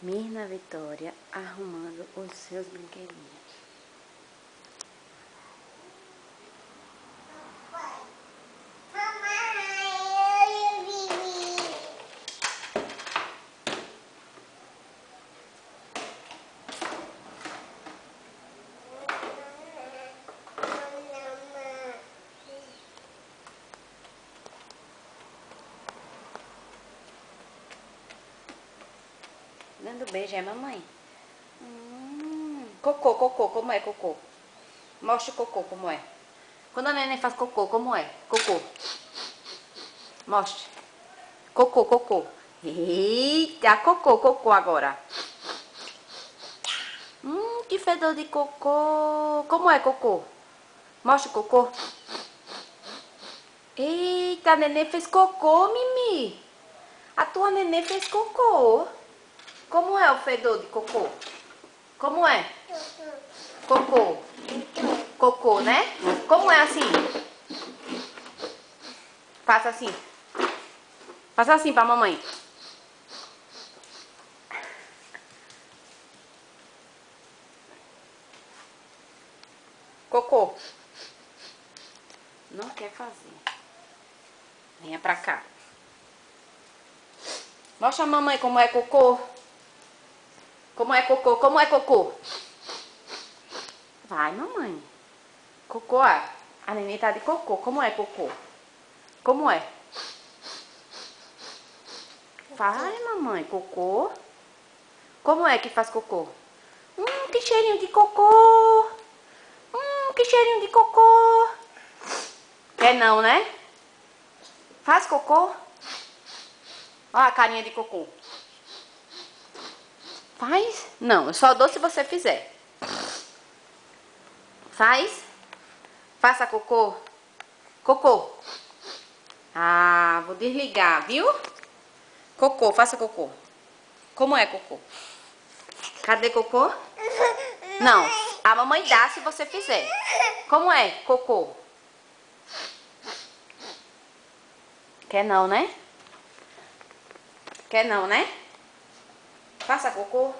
Mirna Vitória arrumando os seus brinquedinhos. Dando beijo, é mamãe? Cocô, como é cocô? Mostra o cocô como é. Quando a neném faz cocô, como é? Cocô. Mostre. Cocô. Eita, cocô agora. Que fedor de cocô. Como é cocô? Mostra o cocô. Eita, a neném fez cocô, Mimi. A tua neném fez cocô. Como é o fedor de cocô? Como é? Cocô. Cocô, né? Como é assim? Faça assim. Faça assim pra mamãe. Cocô. Não quer fazer. Venha pra cá. Mostra a mamãe como é cocô. Como é cocô? Como é cocô? Vai, mamãe. Cocô, a neném tá de cocô. Como é cocô? Como é? Vai, mamãe. Cocô. Como é que faz cocô? Que cheirinho de cocô. Que cheirinho de cocô. Quer não, né? Faz cocô. Olha a carinha de cocô. Faz? Não, eu só dou se você fizer. Faz? Faça cocô. Cocô. Ah, vou desligar, viu? Cocô, faça cocô. Como é cocô? Cadê cocô? Não, a mamãe dá se você fizer. Como é cocô? Quer não, né? Quer não, né? Faça cocô.